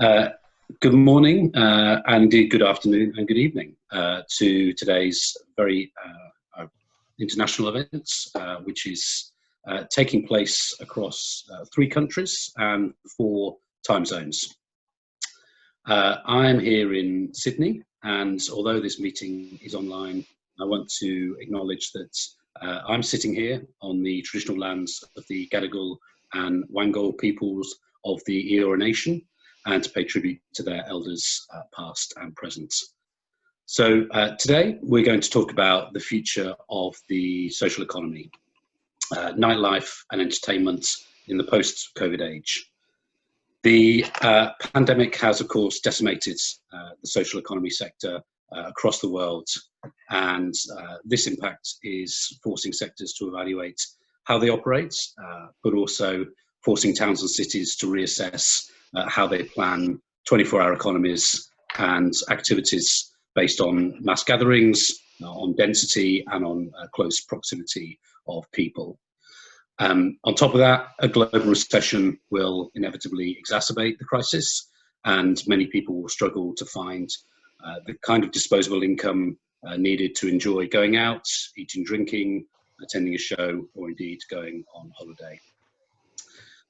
Uh, Good morning, and indeed good afternoon and good evening to today's very international event, which is taking place across 3 countries and 4 time zones. I'm here in Sydney, and although this meeting is online, I want to acknowledge that I'm sitting here on the traditional lands of the Gadigal and Wangal peoples of the Eora Nation, and to pay tribute to their elders past and present. So today we're going to talk about the future of the social economy, nightlife and entertainment in the post-COVID age. The pandemic has, of course, decimated the social economy sector across the world, and this impact is forcing sectors to evaluate how they operate, but also forcing towns and cities to reassess how they plan 24-hour economies and activities based on mass gatherings, on density, and on close proximity of people. On top of that, a global recession will inevitably exacerbate the crisis, and many people will struggle to find the kind of disposable income needed to enjoy going out, eating, drinking, attending a show, or indeed going on holiday.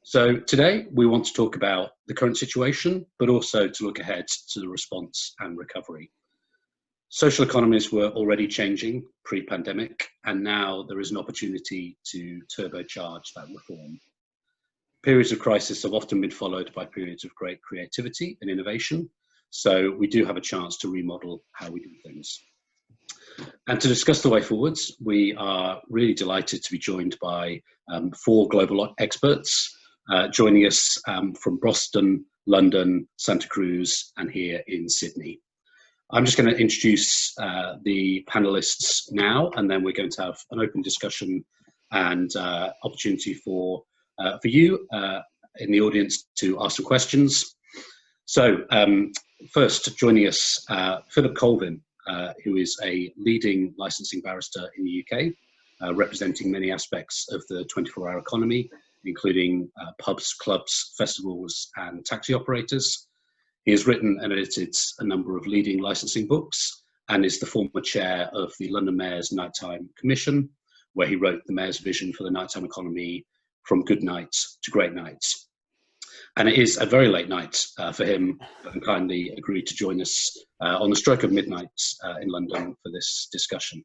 So today we want to talk about the current situation, but also to look ahead to the response and recovery. Social economies were already changing pre-pandemic, and now there is an opportunity to turbocharge that reform. Periods of crisis have often been followed by periods of great creativity and innovation, so we do have a chance to remodel how we do things. And to discuss the way forwards, we are really delighted to be joined by 4 global experts, joining us from Boston, London, Santa Cruz, and here in Sydney. I'm just going to introduce the panelists now, and then we're going to have an open discussion and opportunity for you in the audience to ask some questions. So first, joining us, Philip Kolvin, who is a leading licensing barrister in the UK, representing many aspects of the 24-hour economy, including pubs, clubs, festivals, and taxi operators. He has written and edited a number of leading licensing books and is the former chair of the London Mayor's Nighttime Commission, where he wrote the Mayor's vision for the nighttime economy from good nights to great nights. And it is a very late night for him, but kindly agreed to join us on the stroke of midnight in London for this discussion.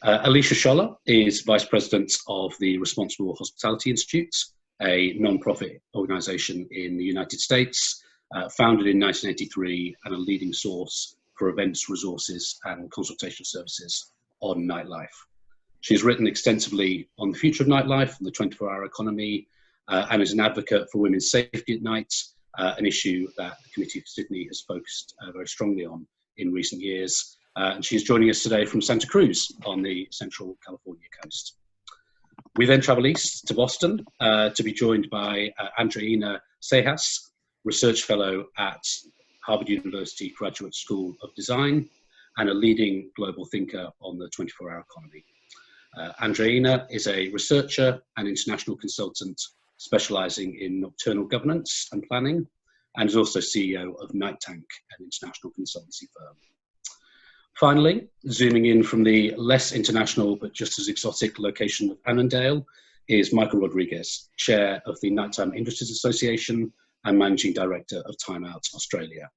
Alicia Scholer is Vice President of the Responsible Hospitality Institute, a non-profit organisation in the United States, founded in 1983 and a leading source for events, resources and consultation services on nightlife. She's written extensively on the future of nightlife and the 24-hour economy, and is an advocate for women's safety at night, an issue that the Committee for Sydney has focused very strongly on in recent years. And she's joining us today from Santa Cruz on the central California coast. We then travel east to Boston to be joined by Andreina Seijas, Research Fellow at Harvard University Graduate School of Design and a leading global thinker on the 24-hour economy. Andreina is a researcher and international consultant specializing in nocturnal governance and planning, and is also CEO of Night Tank, an international consultancy firm. Finally, zooming in from the less international but just as exotic location of Annandale is Michael Rodrigues, Chair of the Nighttime Industries Association and Managing Director of Time Out Australia.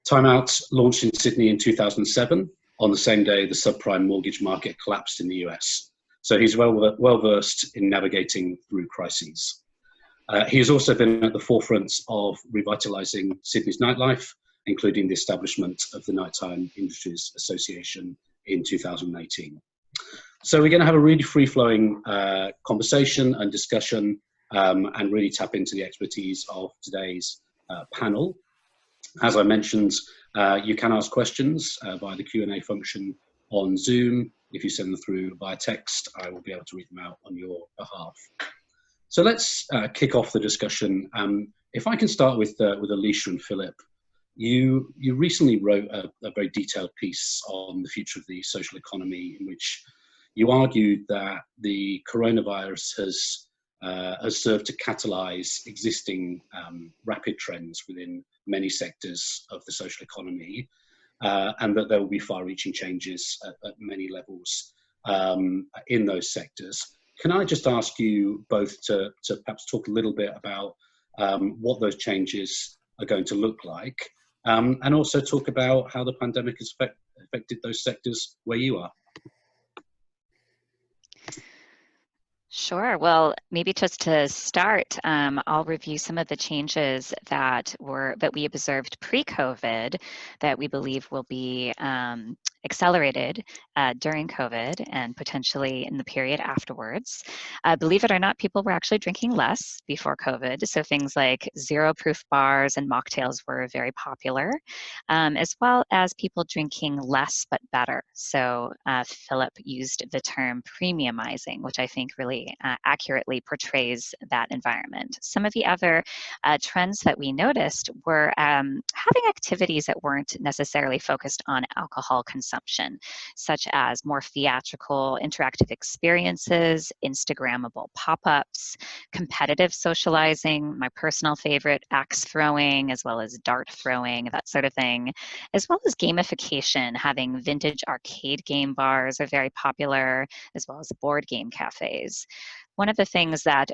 Time Out launched in Sydney in 2007, on the same day the subprime mortgage market collapsed in the US. So he's well versed in navigating through crises. He has also been at the forefront of revitalising Sydney's nightlife, including the establishment of the Nighttime Industries Association in 2018. So we're going to have a really free-flowing conversation and discussion and really tap into the expertise of today's panel. As I mentioned, you can ask questions via the Q&A function on Zoom. If you send them through via text, I will be able to read them out on your behalf. So let's kick off the discussion. If I can start with Alicia and Philip. You recently wrote a very detailed piece on the future of the social economy, in which you argued that the coronavirus has has served to catalyse existing rapid trends within many sectors of the social economy, and that there will be far-reaching changes at many levels in those sectors. Can I just ask you both to perhaps talk a little bit about what those changes are going to look like, and also talk about how the pandemic has affected those sectors where you are? Sure. Well, maybe just to start, I'll review some of the changes that we observed pre-COVID that we believe will be accelerated during COVID and potentially in the period afterwards. Believe it or not, people were actually drinking less before COVID. So things like zero-proof bars and mocktails were very popular, as well as people drinking less but better. So Philip used the term premiumizing, which I think really accurately portrays that environment. Some of the other trends that we noticed were having activities that weren't necessarily focused on alcohol consumption, such as more theatrical, interactive experiences, Instagrammable pop-ups, competitive socializing, my personal favorite, axe throwing, as well as dart throwing, that sort of thing, as well as gamification. Having vintage arcade game bars are very popular, as well as board game cafes. One of the things that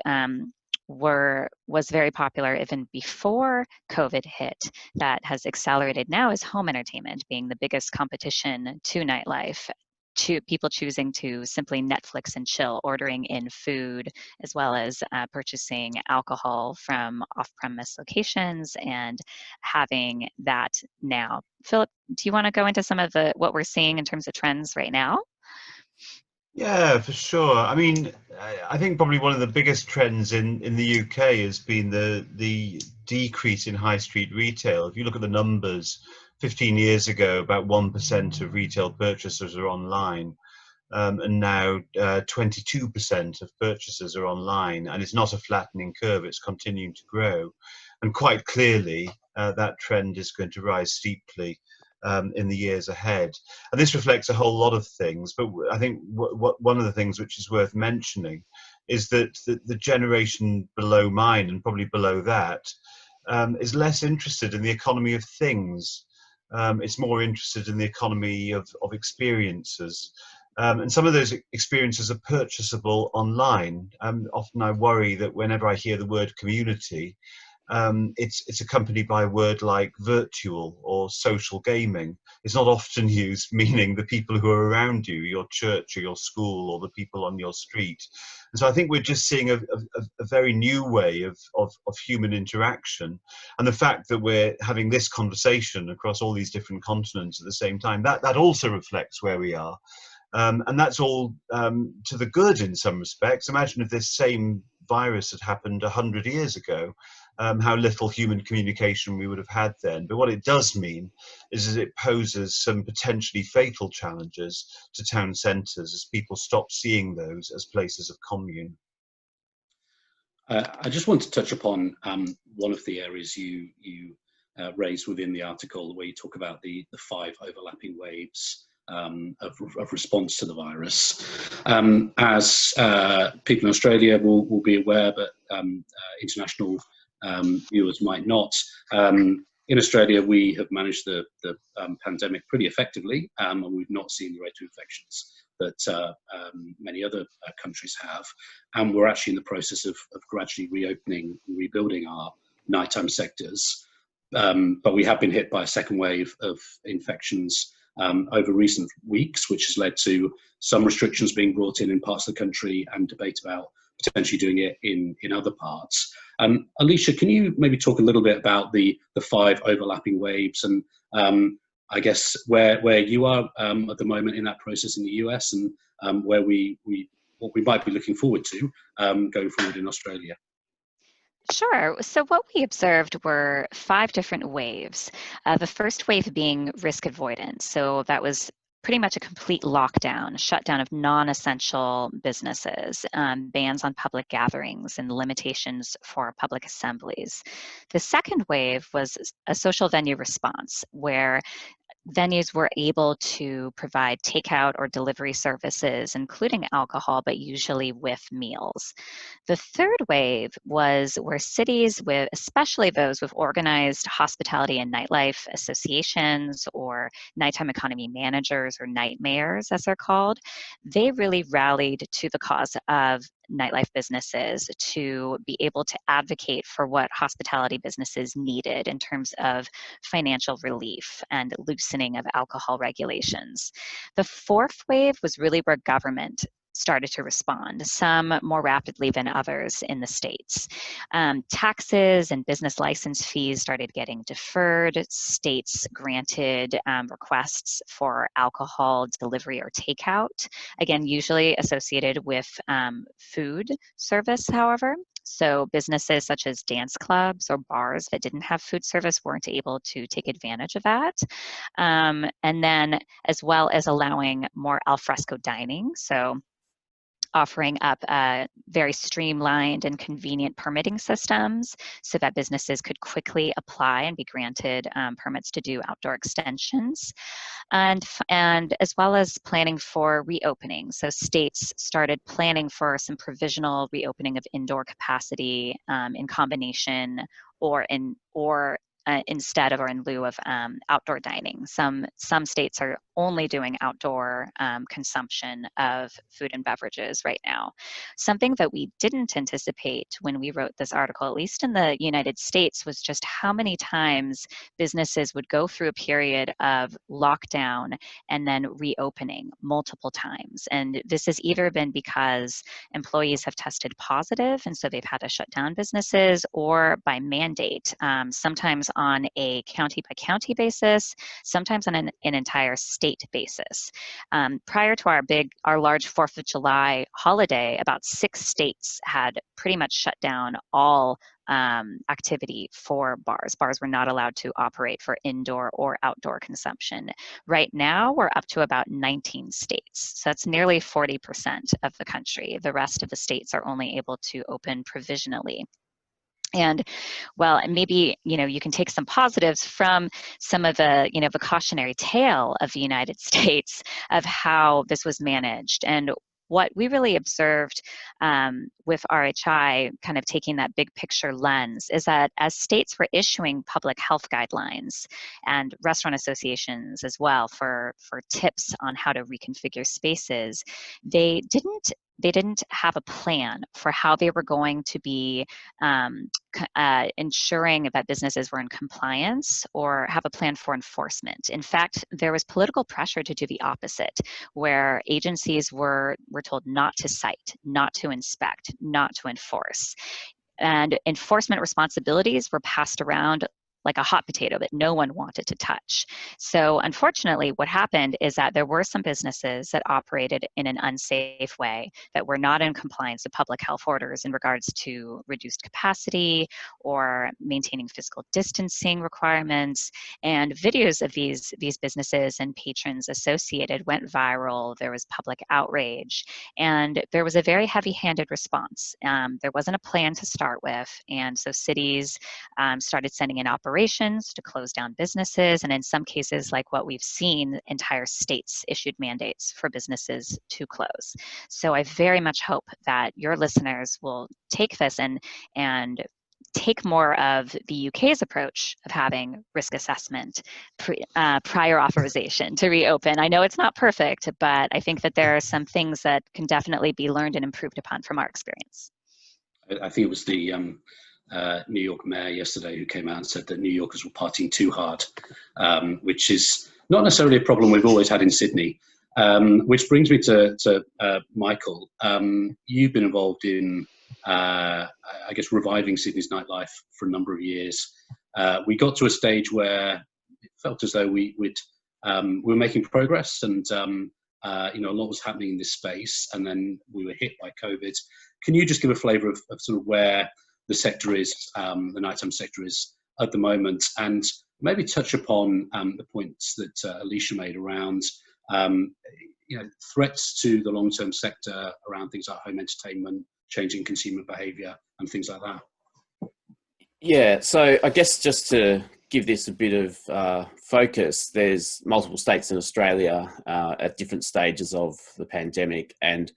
was very popular even before COVID hit that has accelerated now is home entertainment being the biggest competition to nightlife, to people choosing to simply Netflix and chill, ordering in food, as well as purchasing alcohol from off-premise locations and having that now. Philip, do you want to go into some of what we're seeing in terms of trends right now? Yeah, for sure. I mean, I think probably one of the biggest trends in the UK has been the decrease in high street retail. If you look at the numbers, 15 years ago, about 1% of retail purchases are online, and now 22% of purchases are online. And it's not a flattening curve; it's continuing to grow, and quite clearly that trend is going to rise steeply in the years ahead. And this reflects a whole lot of things, but I think one of the things which is worth mentioning is that the generation below mine and probably below that is less interested in the economy of things. It's more interested in the economy of experiences. And some of those experiences are purchasable online. Often I worry that whenever I hear the word community, it's accompanied by a word like virtual or social gaming. It's not often used meaning the people who are around you, your church or your school or the people on your street. And so I think we're just seeing a very new way of human interaction. And the fact that we're having this conversation across all these different continents at the same time, that also reflects where we are. And that's all to the good in some respects. Imagine if this same virus had happened 100 years ago, how little human communication we would have had then. But what it does mean is that it poses some potentially fatal challenges to town centres as people stop seeing those as places of commune. I just want to touch upon one of the areas you raised within the article, where you talk about the 5 overlapping waves of response to the virus. As people in Australia will be aware, but international viewers might not. In Australia, we have managed the pandemic pretty effectively, and we've not seen the rate of infections that many other countries have. And we're actually in the process of gradually reopening and rebuilding our nighttime sectors. But we have been hit by a second wave of infections over recent weeks, which has led to some restrictions being brought in parts of the country and debate about potentially doing it in other parts. Alicia, can you maybe talk a little bit about the 5 overlapping waves and I guess where you are at the moment in that process in the US, and where what we might be looking forward to going forward in Australia? Sure. So what we observed were 5 different waves. The first wave being risk avoidance. So that was pretty much a complete lockdown, shutdown of non-essential businesses, bans on public gatherings, and limitations for public assemblies. The second wave was a social venue response, where venues were able to provide takeout or delivery services, including alcohol, but usually with meals. The third wave was where cities, with especially those with organized hospitality and nightlife associations or nighttime economy managers or night mayors, as they're called, they really rallied to the cause of nightlife businesses to be able to advocate for what hospitality businesses needed in terms of financial relief and loosening of alcohol regulations. The fourth wave was really where government started to respond, some more rapidly than others in the states. Taxes and business license fees started getting deferred. States granted requests for alcohol delivery or takeout, again, usually associated with food service, however. So businesses such as dance clubs or bars that didn't have food service weren't able to take advantage of that. And then as well as allowing more al fresco dining. So offering up very streamlined and convenient permitting systems so that businesses could quickly apply and be granted permits to do outdoor extensions. And as well as planning for reopening. So states started planning for some provisional reopening of indoor capacity in combination or instead of or in lieu of outdoor dining. Some states are only doing outdoor consumption of food and beverages right now. Something that we didn't anticipate when we wrote this article, at least in the United States, was just how many times businesses would go through a period of lockdown and then reopening multiple times. And this has either been because employees have tested positive and so they've had to shut down businesses, or by mandate, sometimes on a county by county basis, sometimes on an entire state basis. Prior to our large 4th of July holiday, about 6 states had pretty much shut down all activity for bars. Bars were not allowed to operate for indoor or outdoor consumption. Right now, we're up to about 19 states. So that's nearly 40% of the country. The rest of the states are only able to open provisionally. And well, maybe, you can take some positives from some of the, the cautionary tale of the United States of how this was managed. And what we really observed with RHI, kind of taking that big picture lens, is that as states were issuing public health guidelines and restaurant associations as well for tips on how to reconfigure spaces, they didn't have a plan for how they were going to be ensuring that businesses were in compliance or have a plan for enforcement. In fact, there was political pressure to do the opposite, where agencies were told not to cite, not to inspect, not to enforce. And enforcement responsibilities were passed around like a hot potato that no one wanted to touch. So unfortunately, what happened is that there were some businesses that operated in an unsafe way, that were not in compliance with public health orders in regards to reduced capacity or maintaining physical distancing requirements. And videos of these businesses and patrons associated went viral. There was public outrage, and there was a very heavy-handed response. There wasn't a plan to start with, and so cities started sending in operations to close down businesses, and in some cases, like what we've seen, entire states issued mandates for businesses to close. So I very much hope that your listeners will take this and take more of the UK's approach of having risk assessment, prior authorization to reopen. I know it's not perfect, but I think that there are some things that can definitely be learned and improved upon from our experience. I think it was the New York mayor yesterday who came out and said that New Yorkers were partying too hard, which is not necessarily a problem we've always had in Sydney. Which brings me to Michael. You've been involved in, I guess, reviving Sydney's nightlife for a number of years. We got to a stage where it felt as though we were making progress, and a lot was happening in this space, and then we were hit by COVID. Can you just give a flavour of sort of where the sector is, the nighttime sector is at the moment, and maybe touch upon the points that Alicia made around threats to the long-term sector around things like home entertainment, changing consumer behaviour, and things like that? Yeah, so I guess just to give this a bit of focus, there's multiple states in Australia at different stages of the pandemic, and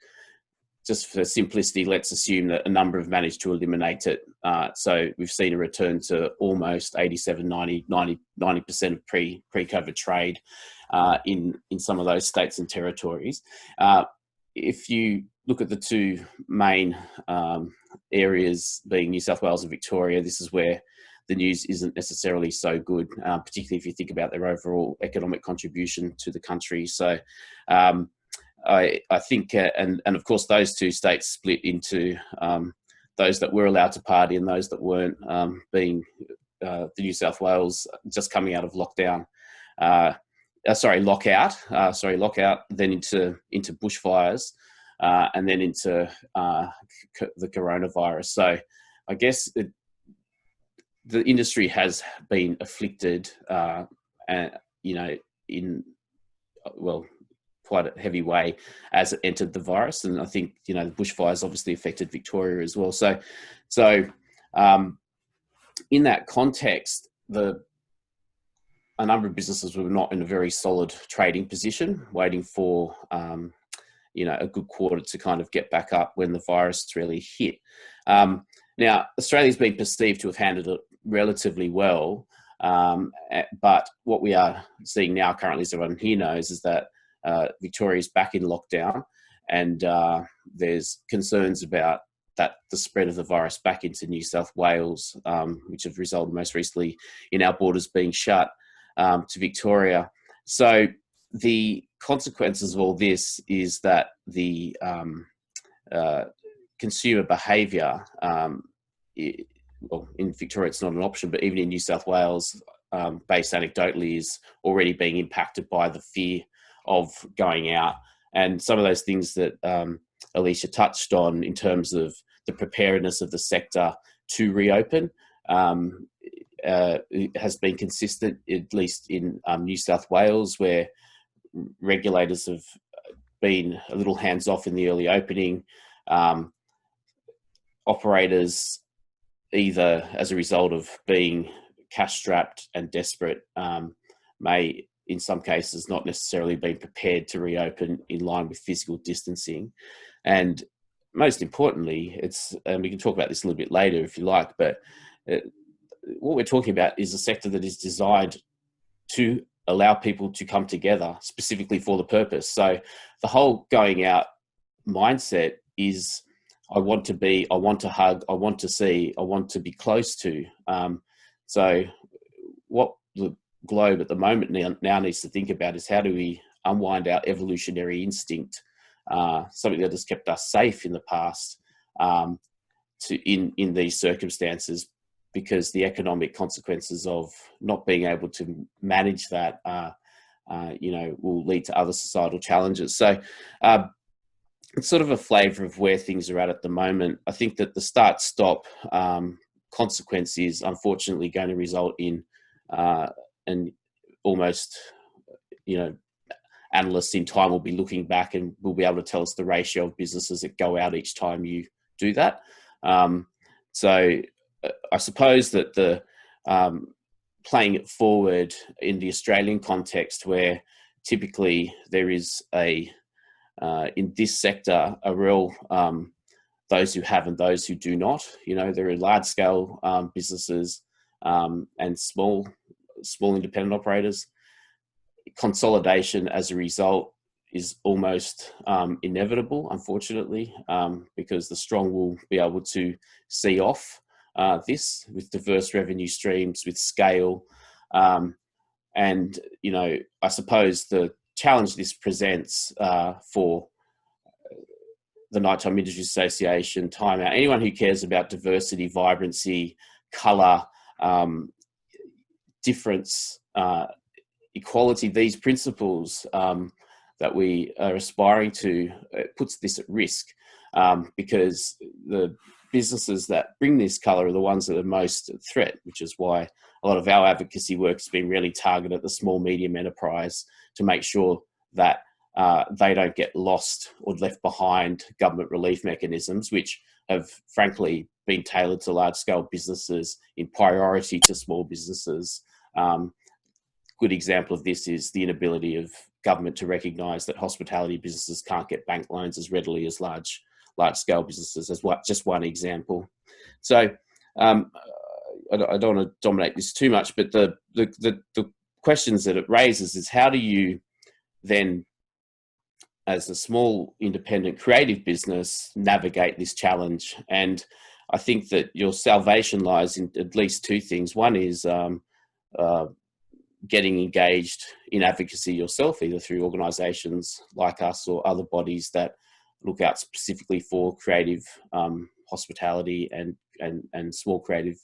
just for simplicity, let's assume that a number have managed to eliminate it. So we've seen a return to almost 87, 90% of pre-COVID trade in some of those states and territories. If you look at the two main areas being New South Wales and Victoria, this is where the news isn't necessarily so good, particularly if you think about their overall economic contribution to the country. So I think, and of course, those two states split into those that were allowed to party and those that weren't, being the New South Wales just coming out of lockdown, lockout, then into bushfires, and then into the coronavirus. So I guess the industry has been afflicted, in quite a heavy way as it entered the virus. And I think, the bushfires obviously affected Victoria as well. So in that context, a number of businesses were not in a very solid trading position, waiting for, a good quarter to kind of get back up when the virus really hit. Now, Australia's been perceived to have handled it relatively well. But what we are seeing now currently, as everyone here knows, is that Victoria's back in lockdown, and there's concerns about the spread of the virus back into New South Wales, which have resulted most recently in our borders being shut to Victoria. So the consequences of all this is that the consumer behaviour, in Victoria it's not an option, but even in New South Wales, based anecdotally, is already being impacted by the fear of going out. And some of those things that Alicia touched on in terms of the preparedness of the sector to reopen has been consistent, at least in New South Wales, where regulators have been a little hands-off in the early opening. Operators, either as a result of being cash-strapped and desperate, may in some cases not necessarily been prepared to reopen in line with physical distancing. And most importantly, and we can talk about this a little bit later if you like, but what we're talking about is a sector that is designed to allow people to come together specifically for the purpose. So the whole going out mindset is, I want to hug, I want to see, I want to be close to. So what the globe at the moment now needs to think about is, how do we unwind our evolutionary instinct, something that has kept us safe in the past, in these circumstances, because the economic consequences of not being able to manage that, will lead to other societal challenges. So it's sort of a flavour of where things are at the moment. I think that the start-stop consequence is unfortunately going to result in and almost, analysts in time will be looking back and will be able to tell us the ratio of businesses that go out each time you do that. So I suppose that the playing it forward in the Australian context, where typically there is in this sector a real those who have and those who do not. There are large scale businesses and small independent operators. Consolidation as a result is almost inevitable, unfortunately, because the strong will be able to see off this with diverse revenue streams, with scale. And, I suppose the challenge this presents for the Nighttime Industry Association, Time Out, anyone who cares about diversity, vibrancy, colour, difference, equality, these principles that we are aspiring to, puts this at risk, because the businesses that bring this colour are the ones that are most at threat, which is why a lot of our advocacy work has been really targeted at the small, medium enterprise to make sure that they don't get lost or left behind government relief mechanisms, which have frankly been tailored to large-scale businesses in priority to small businesses, Good example of this is the inability of government to recognise that hospitality businesses can't get bank loans as readily as large-scale businesses, as just one example. So I don't want to dominate this too much, but the questions that it raises is, how do you then, as a small independent creative business, navigate this challenge? And I think that your salvation lies in at least two things. One is getting engaged in advocacy yourself, either through organisations like us or other bodies that look out specifically for creative hospitality and small creative,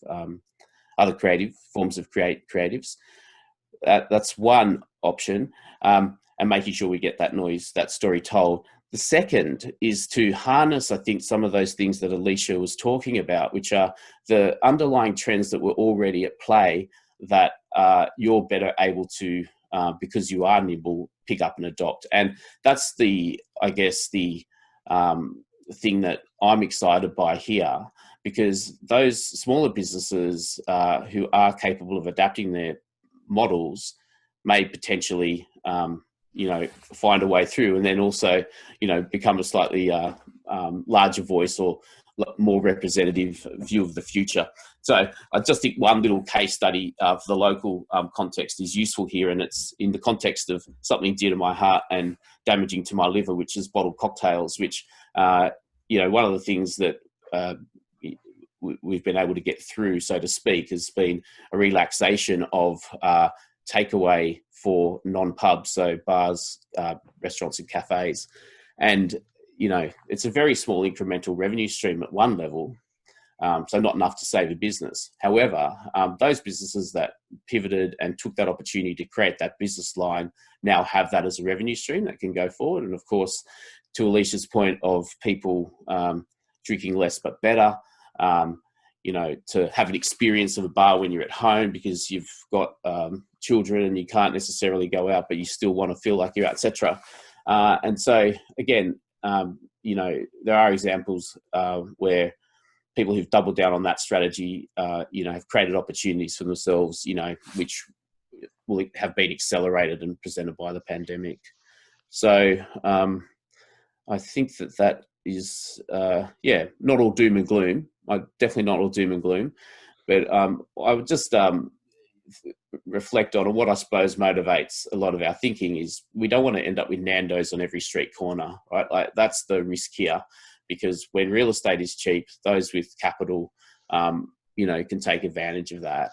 other creative forms of creatives. That's one option, and making sure we get that story told. The second is to harness, I think, some of those things that Alicia was talking about, which are the underlying trends that were already at play that you're better able to, because you are nimble, pick up and adopt. And that's the thing that I'm excited by here, because those smaller businesses who are capable of adapting their models may potentially, find a way through, and then also, become a slightly larger voice or more representative view of the future. So I just think one little case study for the local context is useful here, and it's in the context of something dear to my heart and damaging to my liver, which is bottled cocktails, which, one of the things that we've been able to get through, so to speak, has been a relaxation of takeaway for non-pubs, so bars, restaurants and cafes. And, it's a very small incremental revenue stream at one level, so not enough to save a business. However, those businesses that pivoted and took that opportunity to create that business line now have that as a revenue stream that can go forward. And of course, to Alicia's point of people drinking less but better, to have an experience of a bar when you're at home because you've got children and you can't necessarily go out, but you still want to feel like you're out, etc. And so, again, there are examples where people who've doubled down on that strategy, have created opportunities for themselves, which will have been accelerated and presented by the pandemic. So I think that is, not all doom and gloom. Definitely not all doom and gloom, but I would just reflect on what I suppose motivates a lot of our thinking is we don't want to end up with Nando's on every street corner, right? Like that's the risk here, because when real estate is cheap, those with capital, can take advantage of that.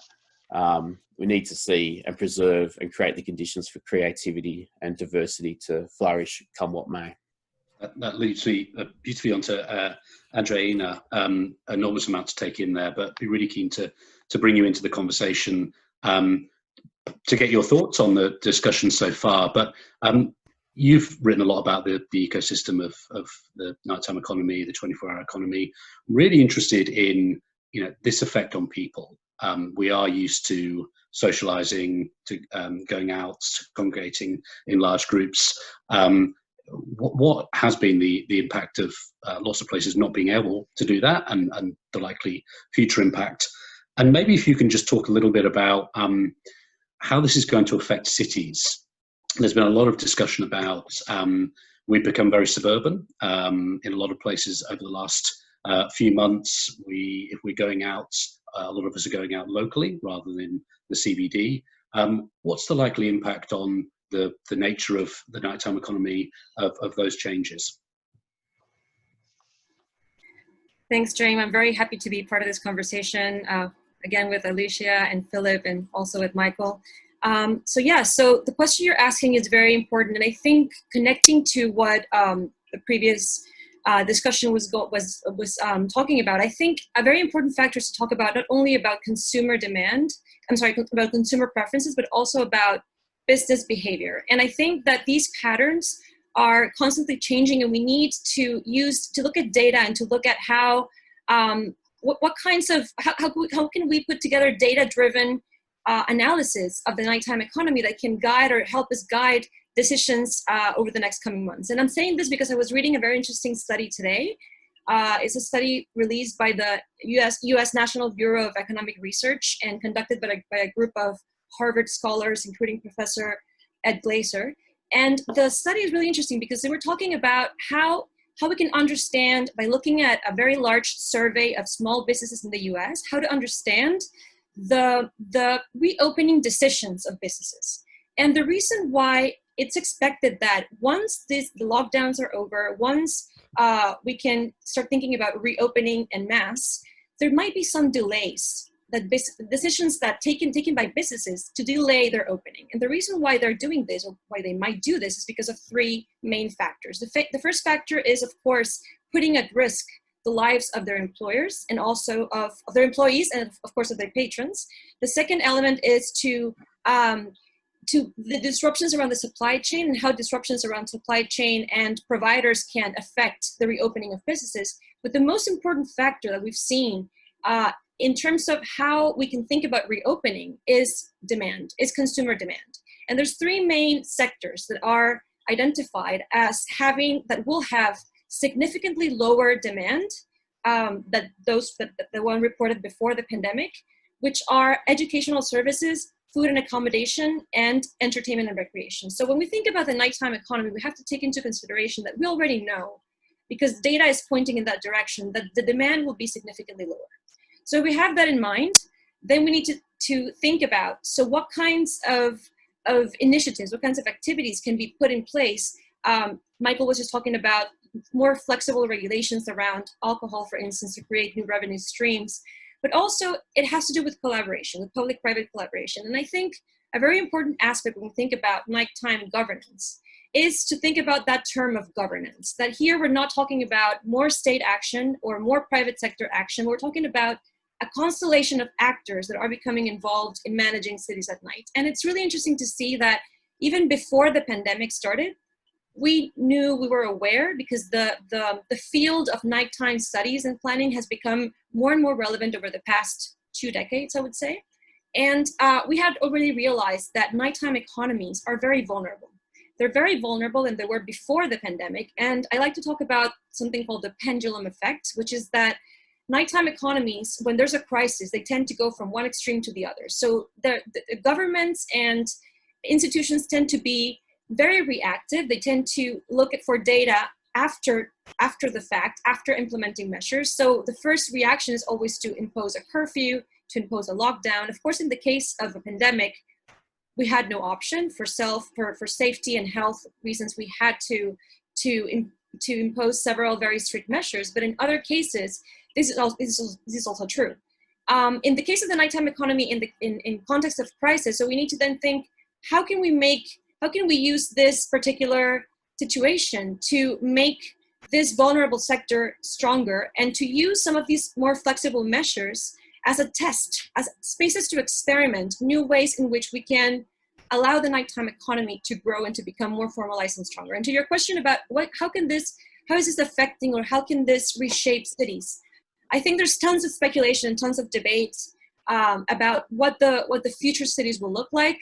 We need to see and preserve and create the conditions for creativity and diversity to flourish, come what may. That leads me beautifully onto Andreina. Enormous amount to take in there, but be really keen to bring you into the conversation to get your thoughts on the discussion so far. But you've written a lot about the ecosystem of the nighttime economy, the 24-hour economy. Really interested in this effect on people. We are used to socializing, to going out, congregating in large groups. What has been the impact of lots of places not being able to do that, and the likely future impact? And maybe if you can just talk a little bit about how this is going to affect cities. There's been a lot of discussion about we've become very suburban in a lot of places over the last few months. If we're going out, a lot of us are going out locally rather than the CBD. What's the likely impact on the nature of the nighttime economy of those changes? Thanks, James. I'm very happy to be part of this conversation, again with Alicia and Philip, and also with Michael. So the question you're asking is very important, and I think connecting to what the previous discussion was talking about, I think a very important factor is to talk about not only about consumer demand, about consumer preferences, but also about business behavior. And I think that these patterns are constantly changing, and we need to look at data and to look at how what kinds of how can we put together data-driven analysis of the nighttime economy that can guide or help us guide decisions over the next coming months. And I'm saying this because I was reading a very interesting study today. It's a study released by the U.S. National Bureau of Economic Research and conducted by a group of Harvard scholars, including Professor Ed Glaser. And the study is really interesting because they were talking about how we can understand, by looking at a very large survey of small businesses in the US, how to understand the reopening decisions of businesses. And the reason why it's expected that once the lockdowns are over, once we can start thinking about reopening en masse, there might be some delays, that decisions that taken by businesses to delay their opening. And the reason why they're doing this, or why they might do this, is because of three main factors. The first factor is, of course, putting at risk the lives of their employers and also of their employees and of course of their patrons. The second element is to the disruptions around the supply chain and how disruptions around supply chain and providers can affect the reopening of businesses. But the most important factor that we've seen in terms of how we can think about reopening is demand, is consumer demand. And there's three main sectors that are identified as that will have significantly lower demand than the one reported before the pandemic, which are educational services, food and accommodation, and entertainment and recreation. So when we think about the nighttime economy, we have to take into consideration that we already know, because data is pointing in that direction, that the demand will be significantly lower. So if we have that in mind, then we need to think about, so what kinds of initiatives, what kinds of activities can be put in place? Michael was just talking about more flexible regulations around alcohol, for instance, to create new revenue streams. But also it has to do with collaboration, with public-private collaboration. And I think a very important aspect when we think about nighttime governance is to think about that term of governance, that here we're not talking about more state action or more private sector action. We're talking about a constellation of actors that are becoming involved in managing cities at night. And it's really interesting to see that even before the pandemic started, we were aware, because the field of nighttime studies and planning has become more and more relevant over the past 2 decades, I would say. And we had already realized that nighttime economies are very vulnerable. They're very vulnerable, and they were before the pandemic. And I like to talk about something called the pendulum effect, which is that nighttime economies, when there's a crisis, they tend to go from one extreme to the other. So the governments and institutions tend to be very reactive. They tend to look for data after the fact, after implementing measures. So the first reaction is always to impose a curfew, to impose a lockdown. Of course, in the case of a pandemic, we had no option for safety and health reasons. We had to impose several very strict measures. But in other cases, this is also true. In the case of the nighttime economy, in context of crisis, so we need to then think, how can we use this particular situation to make this vulnerable sector stronger, and to use some of these more flexible measures as a test, as spaces to experiment new ways in which we can allow the nighttime economy to grow and to become more formalized and stronger. And to your question about how is this affecting, or how can this reshape cities? I think there's tons of speculation and tons of debate about what the future cities will look like,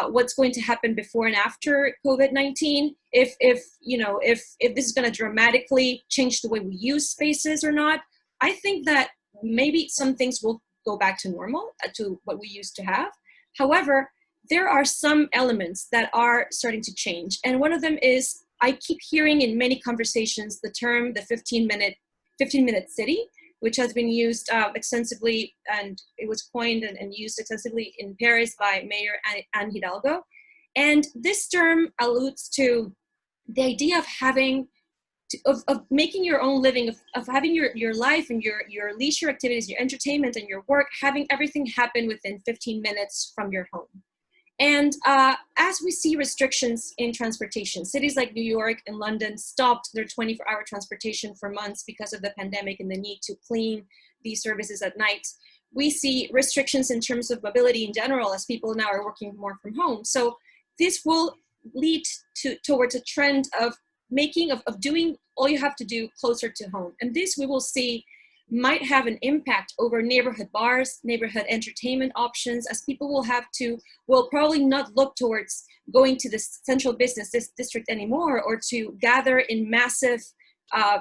what's going to happen before and after COVID-19, if this is going to dramatically change the way we use spaces or not. I think that maybe some things will go back to normal, to what we used to have. However, there are some elements that are starting to change. And one of them is, I keep hearing in many conversations the term the 15-minute city, which has been used extensively, and it was coined and used extensively in Paris by Mayor Anne Hidalgo. And this term alludes to the idea of making your own living, of having your life and your leisure activities, your entertainment and your work, having everything happen within 15 minutes from your home. And as we see restrictions in transportation, cities like New York and London stopped their 24-hour transportation for months because of the pandemic and the need to clean these services at night. We see restrictions in terms of mobility in general, as people now are working more from home. So this will lead towards a trend of doing all you have to do closer to home. And this, we will see, might have an impact over neighborhood bars, neighborhood entertainment options, as people will probably not look towards going to the central business district anymore, or to gather in massive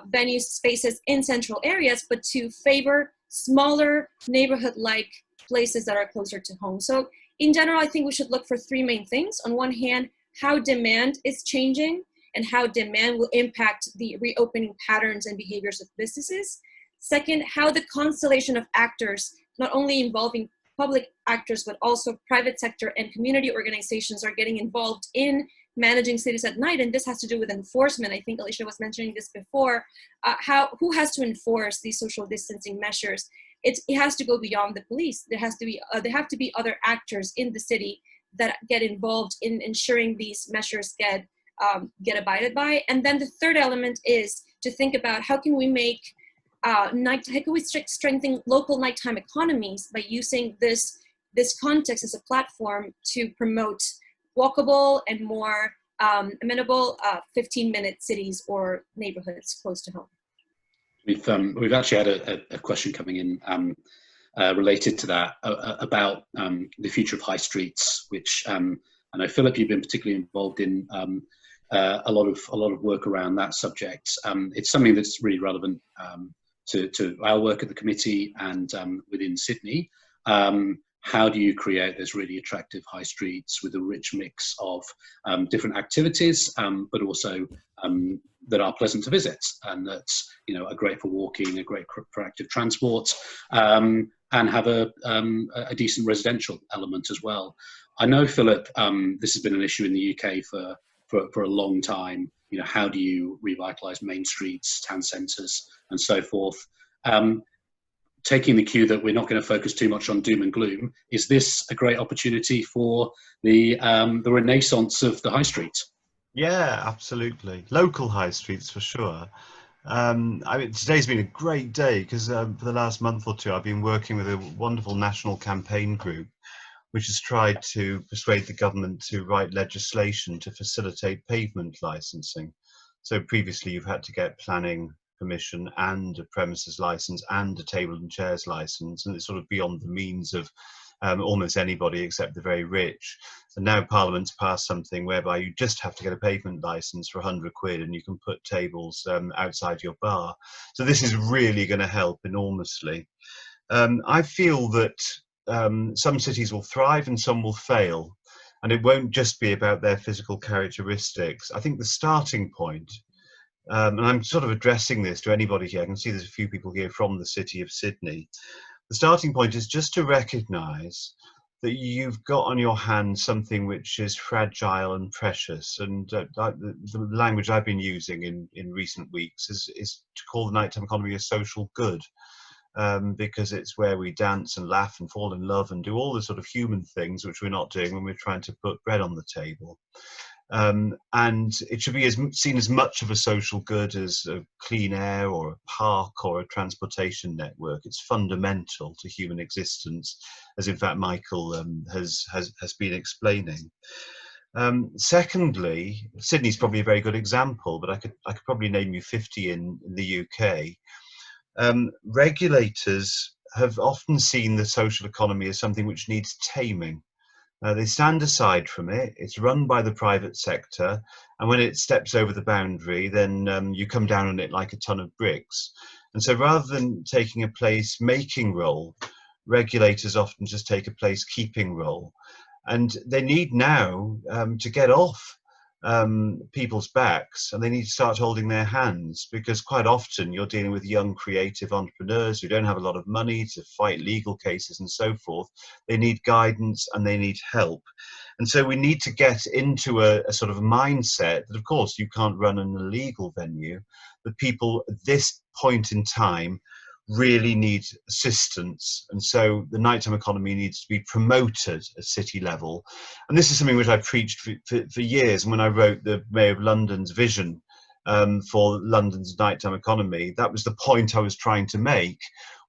venue spaces in central areas, but to favor smaller neighborhood-like places that are closer to home. So in general, I think we should look for three main things. On one hand, how demand is changing and how demand will impact the reopening patterns and behaviors of businesses. Second, how the constellation of actors, not only involving public actors, but also private sector and community organizations, are getting involved in managing cities at night. And this has to do with enforcement. I think Alicia was mentioning this before. Who has to enforce these social distancing measures? It has to go beyond the police. There have to be other actors in the city that get involved in ensuring these measures get abided by. And then the third element is to think about how can we strengthen local nighttime economies by using this context as a platform to promote walkable and more amenable 15-minute cities or neighborhoods close to home. We've actually had a question coming in related to that about the future of high streets, which I know, Philip, you've been particularly involved in a lot of work around that subject. It's something that's really relevant to our work at the committee and within Sydney. How do you create those really attractive high streets with a rich mix of different activities, but also that are pleasant to visit and that are great for walking, are great for active transport, and have a decent residential element as well. I know, Philip, this has been an issue in the UK for a long time. How do you revitalise main streets, town centres, and so forth? Taking the cue that we're not going to focus too much on doom and gloom, is this a great opportunity for the renaissance of the high street? Yeah, absolutely. Local high streets for sure. I mean, today's been a great day because for the last month or two, I've been working with a wonderful national campaign group, which has tried to persuade the government to write legislation to facilitate pavement licensing. So previously, you've had to get planning permission and a premises license and a table and chairs license, and it's sort of beyond the means of almost anybody except the very rich. And now Parliament's passed something whereby you just have to get a pavement license for 100 quid and you can put tables outside your bar. So this is really going to help enormously. I feel that some cities will thrive and some will fail, and it won't just be about their physical characteristics. I think the starting point, and I'm sort of addressing this to anybody here, I can see there's a few people here from the city of Sydney. The starting point is just to recognise that you've got on your hands something which is fragile and precious. And the language I've been using in recent weeks is to call the nighttime economy a social good, because it's where we dance and laugh and fall in love and do all the sort of human things which we're not doing when we're trying to put bread on the table. And it should be seen as much of a social good as a clean air or a park or a transportation network. It's fundamental to human existence, as in fact Michael has been explaining. Secondly, Sydney's probably a very good example, but I could probably name you 50 in the UK. Regulators have often seen the social economy as something which needs taming. They stand aside from it. It's run by the private sector, and when it steps over the boundary, then you come down on it like a ton of bricks. And so rather than taking a place-making role, regulators often just take a place-keeping role. And they need now to get off people's backs, and they need to start holding their hands, because quite often you're dealing with young creative entrepreneurs who don't have a lot of money to fight legal cases and so forth. They need guidance and they need help. And so we need to get into a sort of mindset that, of course, you can't run an illegal venue, but people at this point in time really need assistance. And so the nighttime economy needs to be promoted at city level. And this is something which I preached for years. And when I wrote the Mayor of London's vision for London's nighttime economy, that was the point I was trying to make,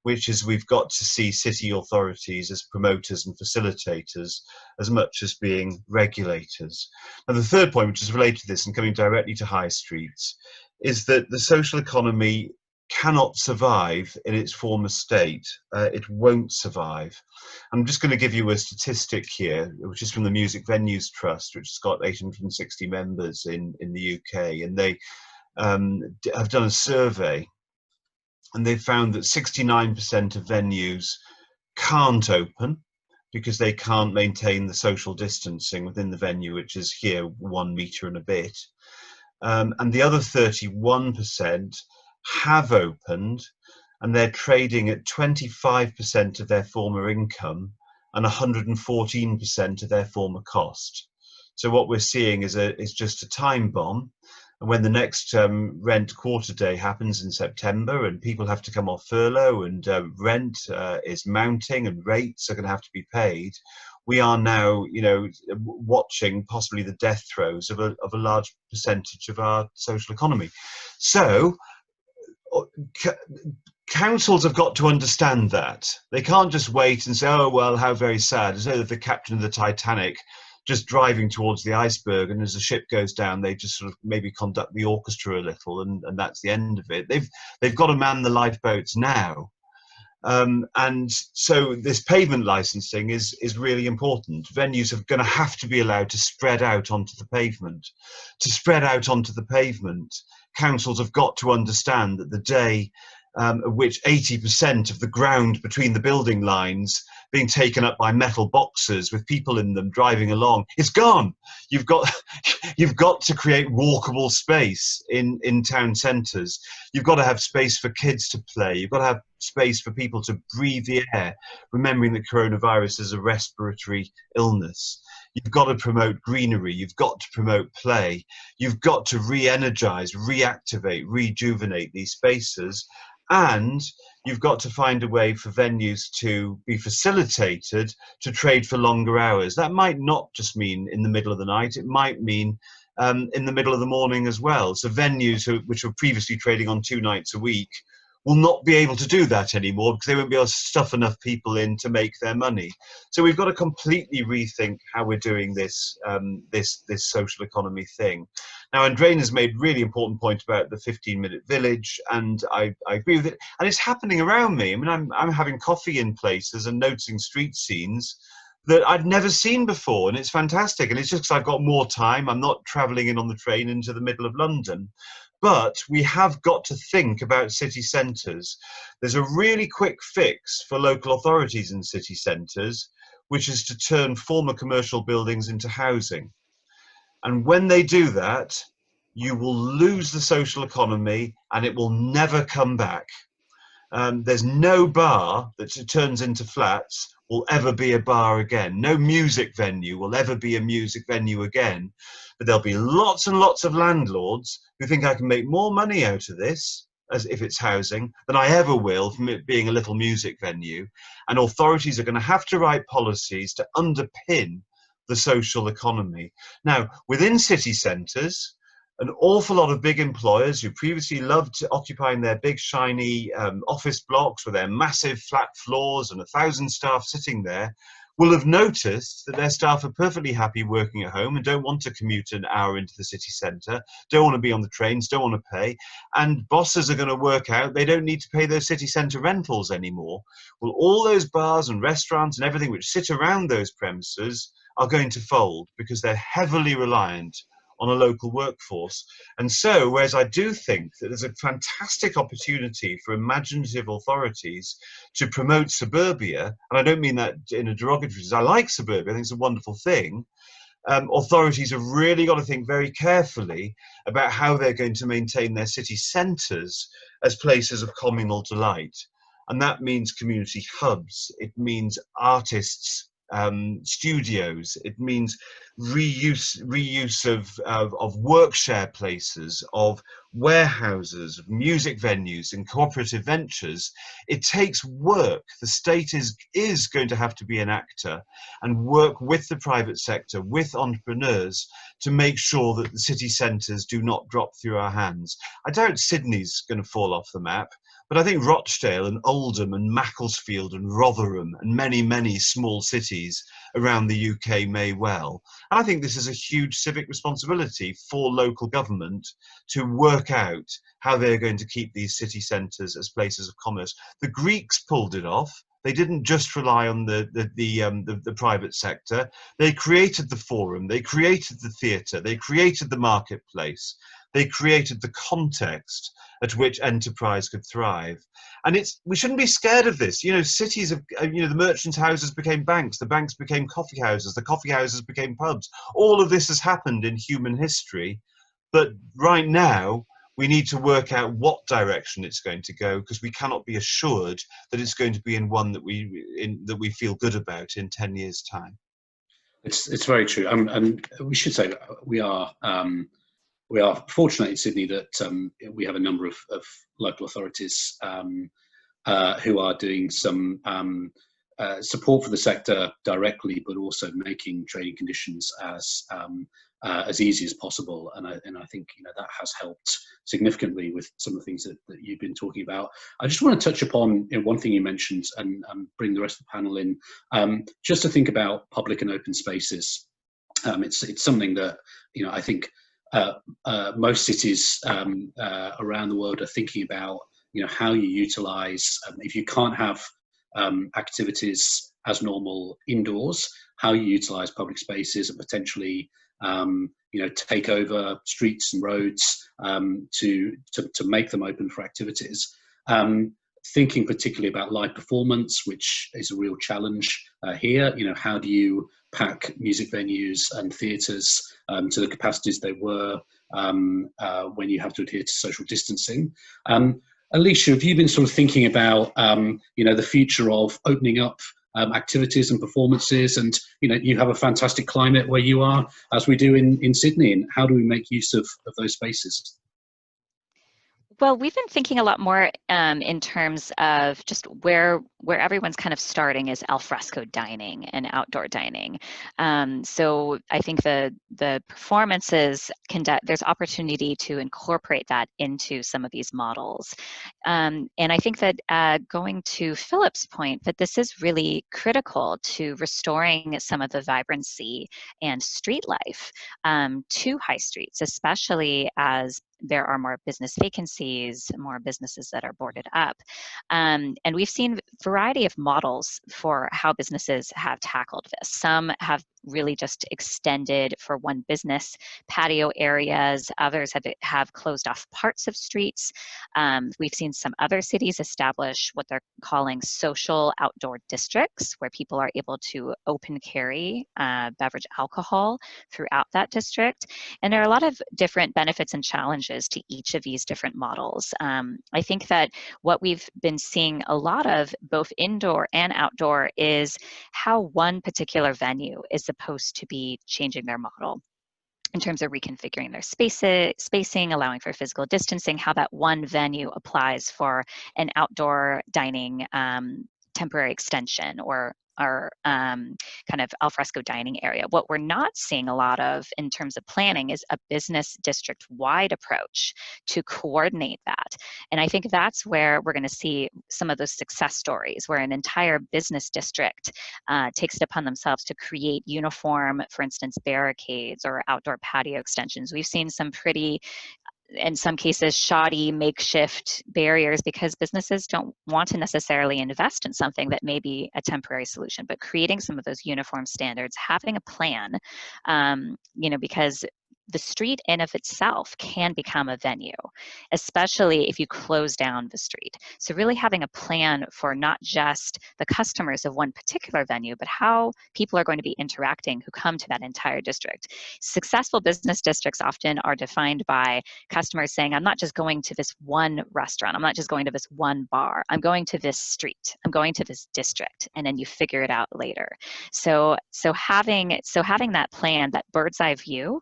which is we've got to see city authorities as promoters and facilitators as much as being regulators. And the third point, which is related to this and coming directly to high streets, is that the social economy cannot survive in its former state. It won't survive. I'm just going to give you a statistic here, which is from the Music Venues Trust, which has got 860 members in the UK, and they have done a survey, and they've found that 69% of venues can't open because they can't maintain the social distancing within the venue, which is here 1 metre and a bit. And the other 31% have opened, and they're trading at 25% of their former income and 114% of their former cost. So what we're seeing is just a time bomb. And when the next rent quarter day happens in September and people have to come off furlough and rent is mounting and rates are going to have to be paid, we are now, watching possibly the death throes of a large percentage of our social economy. So councils have got to understand that. They can't just wait and say, oh, well, how very sad, as though the captain of the Titanic just driving towards the iceberg, and as the ship goes down, they just sort of maybe conduct the orchestra a little, and that's the end of it. They've got to man the lifeboats now. And so this pavement licensing is really important. Venues are going to have to be allowed to spread out onto the pavement. To spread out onto the pavement, councils have got to understand that the day at which 80% of the ground between the building lines being taken up by metal boxes with people in them driving along, it's gone. You've got to create walkable space in town centres. You've got to have space for kids to play. You've got to have space for people to breathe the air, remembering that coronavirus is a respiratory illness. You've got to promote greenery. You've got to promote play. You've got to re-energise, reactivate, rejuvenate these spaces. And you've got to find a way for venues to be facilitated to trade for longer hours. That might not just mean in the middle of the night. It might mean in the middle of the morning as well. So venues which were previously trading on 2 nights a week will not be able to do that anymore because they won't be able to stuff enough people in to make their money. So we've got to completely rethink how we're doing this this social economy thing. Now, Andreina's made really important point about the 15-minute village, and I agree with it. And it's happening around me. I mean, I'm having coffee in places and noticing street scenes that I'd never seen before, and it's fantastic. And it's just because I've got more time. I'm not travelling in on the train into the middle of London. But we have got to think about city centres. There's a really quick fix for local authorities in city centres, which is to turn former commercial buildings into housing. And when they do that, you will lose the social economy and it will never come back. There's no bar that turns into flats will ever be a bar again. No music venue will ever be a music venue again. But there'll be lots and lots of landlords who think I can make more money out of this, as if it's housing, than I ever will from it being a little music venue. And authorities are going to have to write policies to underpin the social economy. Now, within city centres, an awful lot of big employers who previously loved occupying their big shiny office blocks with their massive flat floors and 1,000 staff sitting there will have noticed that their staff are perfectly happy working at home and don't want to commute an hour into the city centre, don't want to be on the trains, don't want to pay, and bosses are going to work out they don't need to pay those city centre rentals anymore. Well, all those bars and restaurants and everything which sit around those premises are going to fold because they're heavily reliant on a local workforce. And so, whereas I do think that there's a fantastic opportunity for imaginative authorities to promote suburbia, and I don't mean that in a derogatory sense, I like suburbia, I think it's a wonderful thing, authorities have really got to think very carefully about how they're going to maintain their city centres as places of communal delight. And that means community hubs, it means artists, studios, it means reuse of work share places, of warehouses, of music venues and cooperative ventures. It takes work. The state is going to have to be an actor and work with the private sector, with entrepreneurs, to make sure that the city centres do not drop through our hands. I doubt Sydney's going to fall off the map, but I think Rochdale and Oldham and Macclesfield and Rotherham and many, many small cities around the UK may well. And I think this is a huge civic responsibility for local government to work out how they're going to keep these city centres as places of commerce. The Greeks pulled it off. They didn't just rely on the private sector. They created the forum, they created the theatre, they created the marketplace. They created the context at which enterprise could thrive. And we shouldn't be scared of this. Cities have, the merchants' houses became banks, the banks became coffee houses, the coffee houses became pubs. All of this has happened in human history. But right now, we need to work out what direction it's going to go, because we cannot be assured that it's going to be in one that we feel good about in 10 years' time. It's very true, and we should say that we are fortunate in Sydney that we have a number of local authorities who are doing some support for the sector directly, but also making trading conditions as easy as possible. And I think that has helped significantly with some of the things that you've been talking about. I just want to touch upon one thing you mentioned and bring the rest of the panel in, just to think about public and open spaces. It's something that I think most cities around the world are thinking about. How you utilize, if you can't have activities as normal indoors, how you utilize public spaces and potentially take over streets and roads to make them open for activities. Thinking particularly about live performance, which is a real challenge here. How do you pack music venues and theatres to the capacities they were when you have to adhere to social distancing? Alicia, have you been sort of thinking about the future of opening up activities and performances? And you have a fantastic climate where you are, as we do in Sydney. And how do we make use of those spaces? Well, we've been thinking a lot more in terms of just where everyone's kind of starting is al fresco dining and outdoor dining. So I think the performances there's opportunity to incorporate that into some of these models. And I think that going to Philip's point, that this is really critical to restoring some of the vibrancy and street life to high streets, especially as there are more business vacancies, more businesses that are boarded up. And we've seen a variety of models for how businesses have tackled this. Some have really just extended for one business patio areas. Others have closed off parts of streets. We've seen some other cities establish what they're calling social outdoor districts, where people are able to open carry beverage alcohol throughout that district. And there are a lot of different benefits and challenges to each of these different models. I think that what we've been seeing a lot of, both indoor and outdoor, is how one particular venue is supposed to be changing their model in terms of reconfiguring their spacing, allowing for physical distancing, how that one venue applies for an outdoor dining temporary extension or kind of alfresco dining area. What we're not seeing a lot of in terms of planning is a business district-wide approach to coordinate that. And I think that's where we're going to see some of those success stories, where an entire business district takes it upon themselves to create uniform, for instance, barricades or outdoor patio extensions. We've seen some pretty, in some cases, shoddy makeshift barriers because businesses don't want to necessarily invest in something that may be a temporary solution, but creating some of those uniform standards, having a plan, because the street in of itself can become a venue, especially if you close down the street. So really having a plan for not just the customers of one particular venue, but how people are going to be interacting who come to that entire district. Successful business districts often are defined by customers saying, I'm not just going to this one restaurant, I'm not just going to this one bar, I'm going to this street, I'm going to this district, and then you figure it out later. So having that plan, that bird's eye view,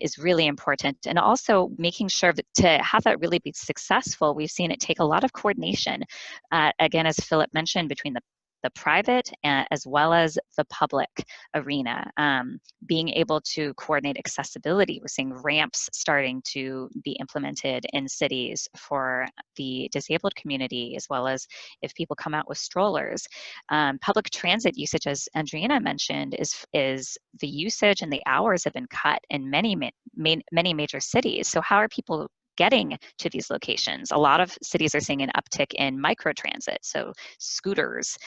is really important. And also making sure that to have that really be successful, we've seen it take a lot of coordination, again, as Philip mentioned, between the private as well as the public arena, being able to coordinate accessibility. We're seeing ramps starting to be implemented in cities for the disabled community, as well as if people come out with strollers. Public transit usage, as Andreina mentioned, is the usage and the hours have been cut in many major cities. So how are people getting to these locations. A lot of cities are seeing an uptick in microtransit, so scooters,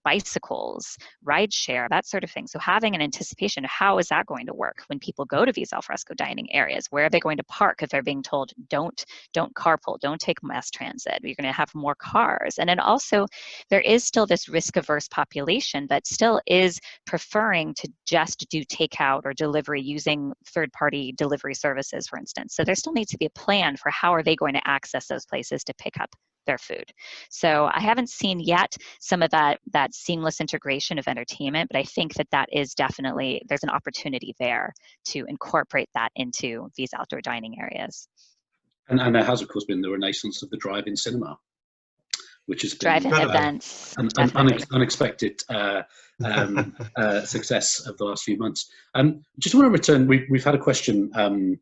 bicycles, rideshare, that sort of thing. So having an anticipation of how is that going to work when people go to these alfresco dining areas? Where are they going to park if they're being told don't carpool, don't take mass transit, you're going to have more cars? And then also there is still this risk-averse population that still is preferring to just do takeout or delivery using third-party delivery services, for instance. So there still needs to be a plan for how are they going to access those places to pick up their food. So I haven't seen yet some of that seamless integration of entertainment, but I think that is definitely, there's an opportunity there to incorporate that into these outdoor dining areas. And there has, of course, been the renaissance of the drive-in cinema, which has been drive-in events, an unexpected success of the last few months. Just want to return. We've had a question to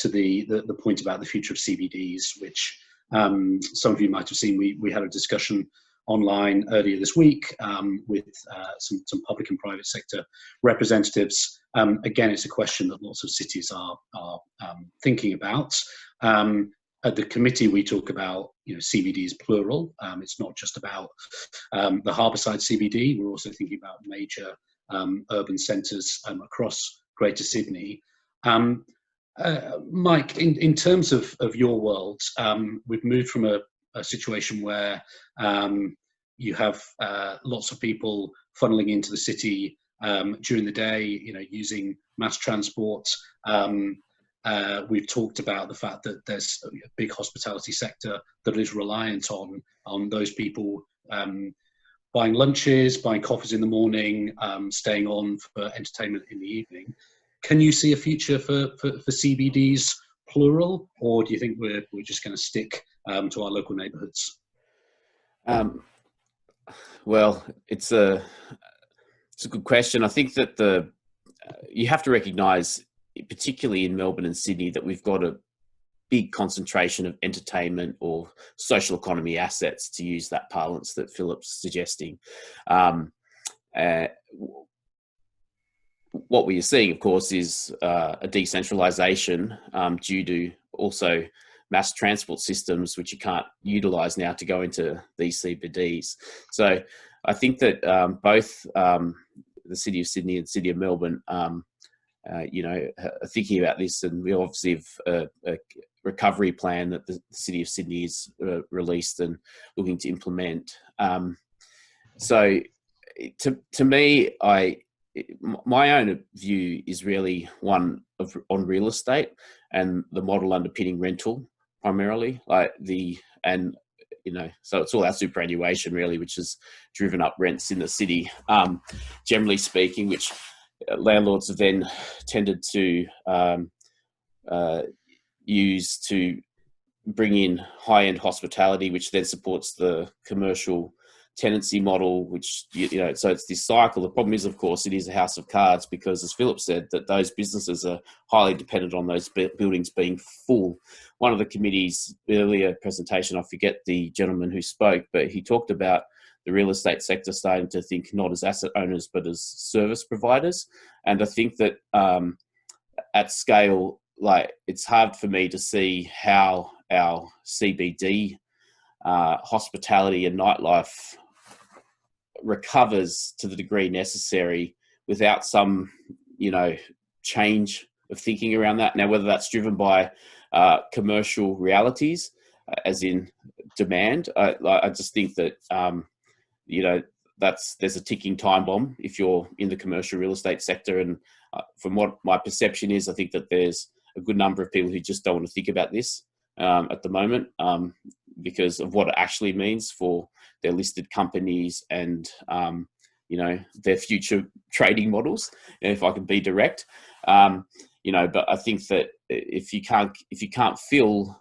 the point about the future of CBDs, which some of you might have seen. We had a discussion online earlier this week with some public and private sector representatives. Again, it's a question that lots of cities are thinking about. At the committee, we talk about CBDs plural. It's not just about the Harbourside CBD. We're also thinking about major urban centres across Greater Sydney. Mike, in terms of your world, we've moved from a situation where you have lots of people funneling into the city during the day, using mass transport. We've talked about the fact that there's a big hospitality sector that is reliant on those people buying lunches, buying coffees in the morning, staying on for entertainment in the evening. Can you see a future for CBDs plural, or do you think we're just going to stick to our local neighbourhoods? Well, it's a good question. I think that you have to recognise, particularly in Melbourne and Sydney, that we've got a big concentration of entertainment or social economy assets, to use that parlance that Philip's suggesting. What we are seeing, of course, is a decentralisation due to also mass transport systems, which you can't utilise now to go into these CBDs. So I think that both the City of Sydney and City of Melbourne are thinking about this, and we obviously have a recovery plan that the City of Sydney has released and looking to implement. So to me, my own view is really one on real estate and the model underpinning rental primarily, so it's all our superannuation really, which has driven up rents in the city, generally speaking, which landlords have then tended to use to bring in high-end hospitality, which then supports the commercial tenancy model, which, so it's this cycle. The problem is, of course, it is a house of cards, because, as Philip said, that those businesses are highly dependent on those buildings being full. One of the committee's earlier presentation, I forget the gentleman who spoke, but he talked about the real estate sector starting to think not as asset owners, but as service providers. And I think that at scale, it's hard for me to see how our CBD hospitality and nightlife recovers to the degree necessary without some, change of thinking around that. Now, whether that's driven by commercial realities, as in demand, I just think that, there's a ticking time bomb if you're in the commercial real estate sector. And from what my perception is, I think that there's a good number of people who just don't want to think about this at the moment, because of what it actually means for their listed companies and, their future trading models, if I can be direct. But I think that if you can't fill,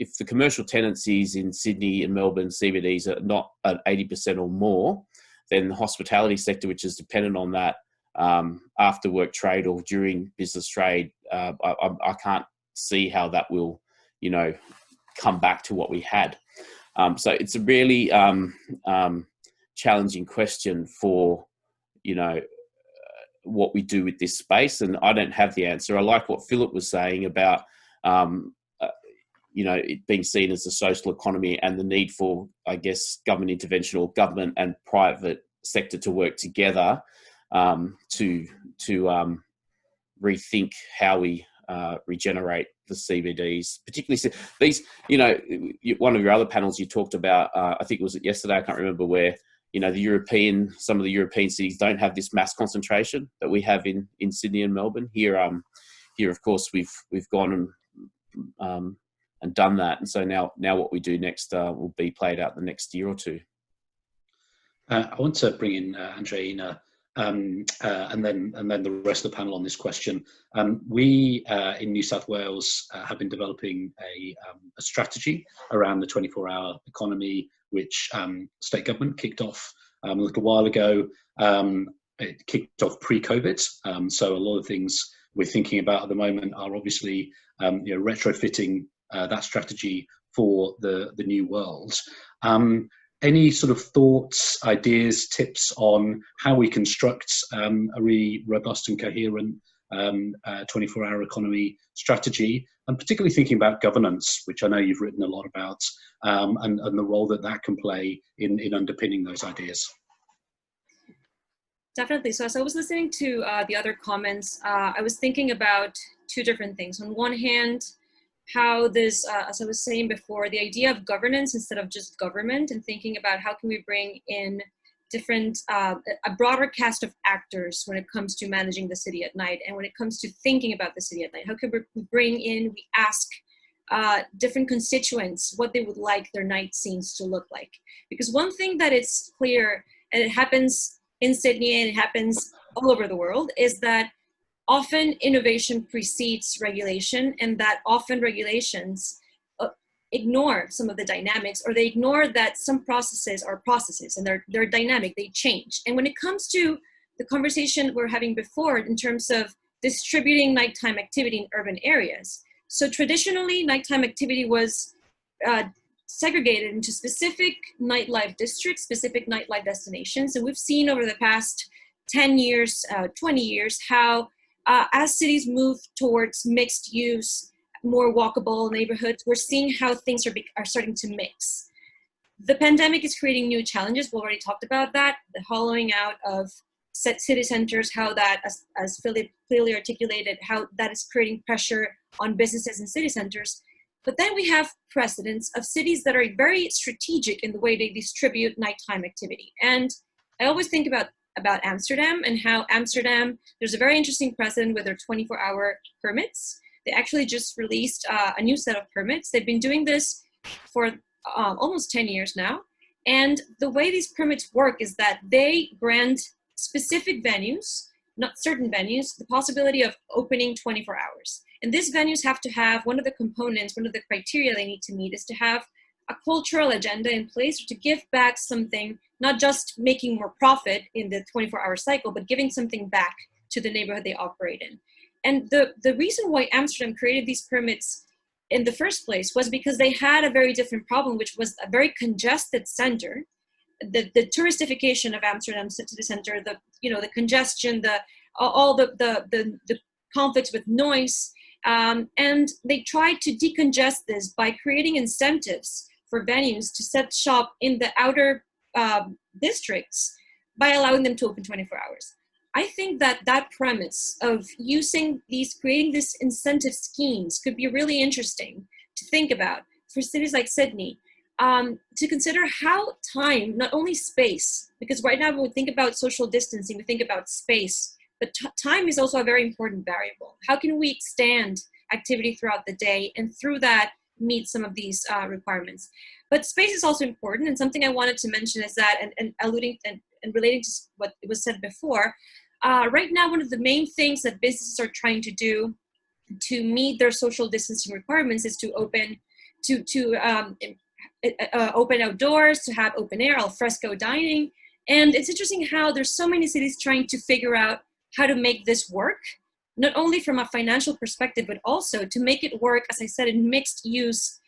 if the commercial tenancies in Sydney and Melbourne CBDs are not at 80% or more, then the hospitality sector, which is dependent on that after work trade or during business trade, I can't see how that will, come back to what we had. So it's a really challenging question for, what we do with this space. And I don't have the answer. I like what Philip was saying about it being seen as a social economy and the need for, I guess, government intervention or government and private sector to work together to rethink how we regenerate the CBDs, particularly these. One of your other panels you talked about, I think it was yesterday, I can't remember, where some of the European cities don't have this mass concentration that we have in Sydney and Melbourne. Here, of course, we've gone and done that, and so now what we do next will be played out the next year or two. I want to bring in Andreina, and then the rest of the panel on this question. We in New South Wales have been developing a strategy around the 24-hour economy, which state government kicked off a little while ago. It kicked off pre-COVID, so a lot of things we're thinking about at the moment are obviously retrofitting that strategy for the new world. Any sort of thoughts, ideas, tips on how we construct a really robust and coherent 24-hour economy strategy, and particularly thinking about governance, which I know you've written a lot about, and the role that can play in underpinning those ideas? Definitely. So as I was listening to the other comments, I was thinking about two different things. On one hand, how this, as I was saying before, the idea of governance instead of just government, and thinking about how can we bring in different, a broader cast of actors when it comes to managing the city at night, and when it comes to thinking about the city at night. How can we bring in, we ask different constituents what they would like their night scenes to look like. Because one thing that is clear, and it happens in Sydney and it happens all over the world, is that often innovation precedes regulation, and that often regulations ignore some of the dynamics, or they ignore that some processes are processes and they're dynamic, they change. And when it comes to the conversation we're having before in terms of distributing nighttime activity in urban areas, so traditionally nighttime activity was segregated into specific nightlife districts, specific nightlife destinations. And we've seen over the past 10 years, 20 years, how as cities move towards mixed use, more walkable neighborhoods, we're seeing how things are starting to mix. The pandemic is creating new challenges. We already talked about that, the hollowing out of city centers, how that, as Philip clearly articulated, how that is creating pressure on businesses and city centers. But then we have precedents of cities that are very strategic in the way they distribute nighttime activity. And I always think about Amsterdam, and how Amsterdam, there's a very interesting precedent with their 24-hour permits. They actually just released a new set of permits. They've been doing this for almost 10 years now. And the way these permits work is that they grant specific venues, not certain venues, the possibility of opening 24 hours. And these venues have to have, one of the components, one of the criteria they need to meet is to have a cultural agenda in place, or to give back something, not just making more profit in the 24-hour cycle, but giving something back to the neighborhood they operate in. And the reason why Amsterdam created these permits in the first place was because they had a very different problem, which was a very congested center. The touristification of Amsterdam city center, the congestion, all the conflicts with noise, and they tried to decongest this by creating incentives for venues to set shop in the outer districts by allowing them to open 24 hours. I think that premise of creating these incentive schemes could be really interesting to think about for cities like Sydney, to consider how time, not only space, because right now when we think about social distancing, we think about space, but time is also a very important variable. How can we extend activity throughout the day, and through that meet some of these requirements? But space is also important, and something I wanted to mention is that, and alluding and relating to what was said before, right now one of the main things that businesses are trying to do to meet their social distancing requirements is to open open outdoors, to have open air, al fresco dining. And it's interesting how there's so many cities trying to figure out how to make this work, not only from a financial perspective, but also to make it work, as I said, in mixed use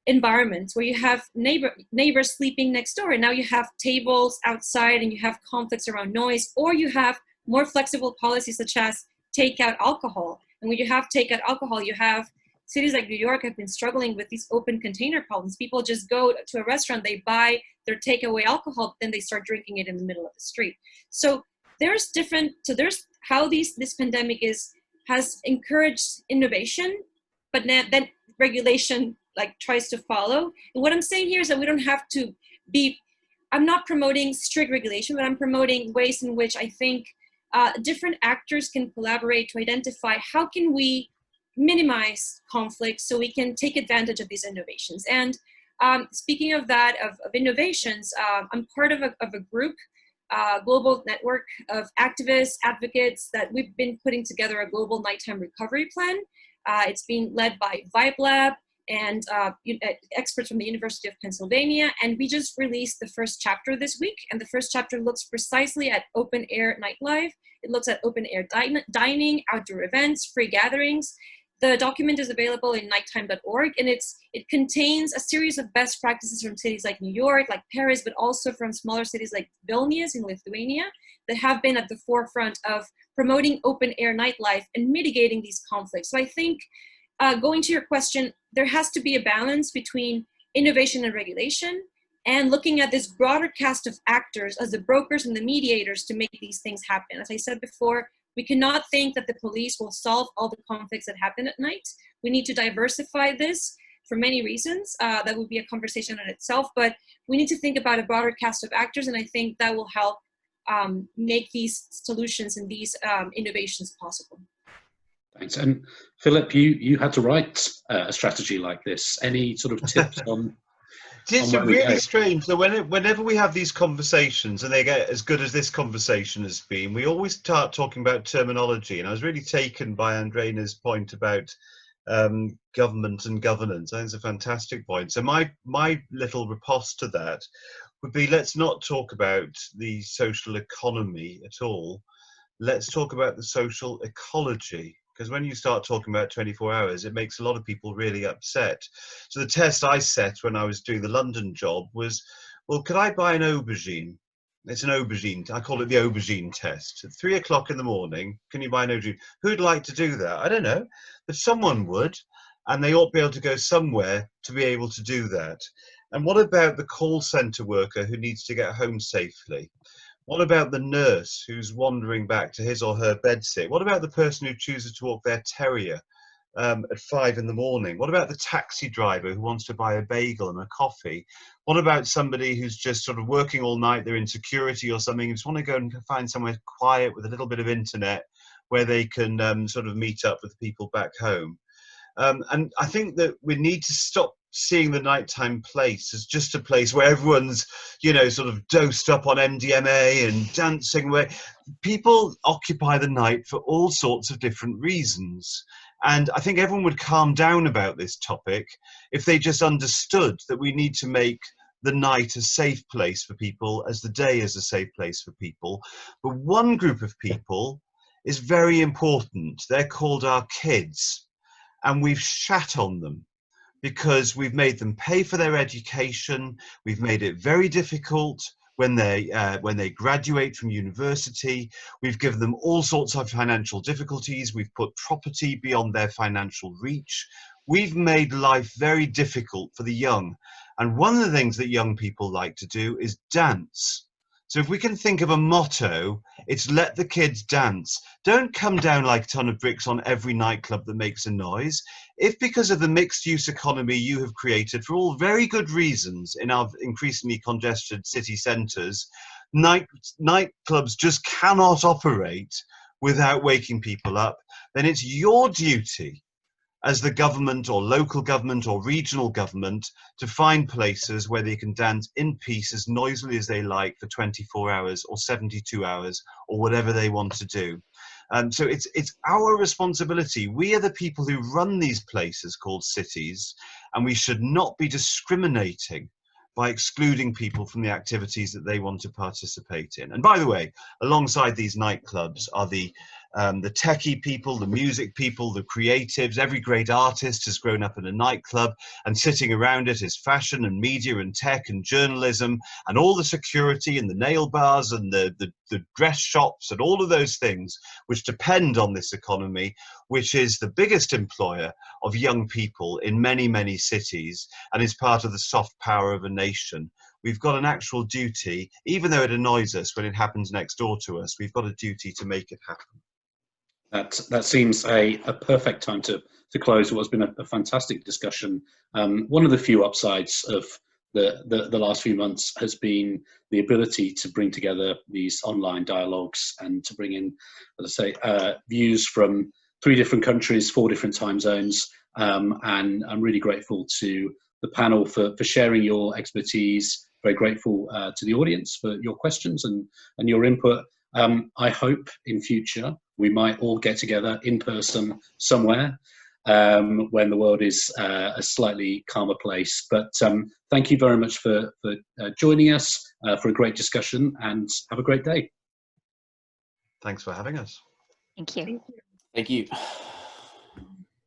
environments where you have neighbors sleeping next door, and now you have tables outside and you have conflicts around noise, or you have more flexible policies such as takeout alcohol. And when you have takeout alcohol, you have cities like New York have been struggling with these open container problems. People just go to a restaurant, they buy their takeaway alcohol, then they start drinking it in the middle of the street. So there's how this pandemic has encouraged innovation, but then regulation like tries to follow. And what I'm saying here is that we don't have to be, I'm not promoting strict regulation, but I'm promoting ways in which I think different actors can collaborate to identify how can we minimize conflict so we can take advantage of these innovations. And speaking of that, of innovations, I'm part of a group, global network of activists, advocates, that we've been putting together a global nighttime recovery plan. It's being led by Vibe Lab and experts from the University of Pennsylvania. And we just released the first chapter this week. And the first chapter looks precisely at open air nightlife. It looks at open air dining, outdoor events, free gatherings. The document is available in nighttime.org, and it contains a series of best practices from cities like New York, like Paris, but also from smaller cities like Vilnius in Lithuania that have been at the forefront of promoting open air nightlife and mitigating these conflicts. So I think, going to your question, there has to be a balance between innovation and regulation and looking at this broader cast of actors as the brokers and the mediators to make these things happen. As I said before, we cannot think that the police will solve all the conflicts that happen at night. We need to diversify this for many reasons. That would be a conversation in itself, but we need to think about a broader cast of actors, and I think that will help make these solutions and these innovations possible. Thanks. And Philip, you had to write a strategy like this. Any sort of tips on? It's really strange. So whenever we have these conversations and they get as good as this conversation has been, we always start talking about terminology. And I was really taken by Andreina's point about government and governance. I think it's a fantastic point. So my little riposte to that would be, let's not talk about the social economy at all. Let's talk about the social ecology. Because when you start talking about 24 hours, it makes a lot of people really upset. So the test I set when I was doing the London job was, well, could I buy an aubergine? It's an aubergine. I call it the aubergine test. At 3 o'clock in the morning, can you buy an aubergine? Who'd like to do that? I don't know, but someone would, and they ought to be able to go somewhere to be able to do that. And what about the call centre worker who needs to get home safely? What about the nurse who's wandering back to his or her bedsit? What about the person who chooses to walk their terrier at 5 in the morning? What about the taxi driver who wants to buy a bagel and a coffee? What about somebody who's just sort of working all night, they're in security or something, and just want to go and find somewhere quiet with a little bit of internet where they can sort of meet up with people back home? And I think that we need to stop seeing the nighttime place as just a place where everyone's, you know, sort of dosed up on MDMA and dancing away. People occupy the night for all sorts of different reasons. And I think everyone would calm down about this topic if they just understood that we need to make the night a safe place for people as the day is a safe place for people. But one group of people is very important. They're called our kids. And we've shat on them because we've made them pay for their education. We've made it very difficult when they graduate from university. We've given them all sorts of financial difficulties. We've put property beyond their financial reach. We've made life very difficult for the young. And one of the things that young people like to do is dance. So if we can think of a motto, it's let the kids dance. Don't come down like a ton of bricks on every nightclub that makes a noise. If because of the mixed use economy you have created for all very good reasons in our increasingly congested city centres, nightclubs just cannot operate without waking people up, then it's your duty as the government or local government or regional government to find places where they can dance in peace as noisily as they like for 24 hours or 72 hours or whatever they want to do. So it's our responsibility. We are the people who run these places called cities, and we should not be discriminating by excluding people from the activities that they want to participate in. And by the way, alongside these nightclubs are the the techie people, the music people, the creatives. Every great artist has grown up in a nightclub, and sitting around it is fashion and media and tech and journalism and all the security and the nail bars and the dress shops and all of those things which depend on this economy, which is the biggest employer of young people in many, many cities and is part of the soft power of a nation. We've got an actual duty, even though it annoys us when it happens next door to us, we've got a duty to make it happen. That seems a perfect time to close what's been a fantastic discussion. One of the few upsides of the last few months has been the ability to bring together these online dialogues and to bring in, as I say, views from 3 different countries, 4 different time zones. And I'm really grateful to the panel for sharing your expertise. Very grateful to the audience for your questions and your input. I hope in future we might all get together in person somewhere when the world is a slightly calmer place. But thank you very much for joining us for a great discussion, and have a great day. Thanks for having us. Thank you. Thank you. Thank you.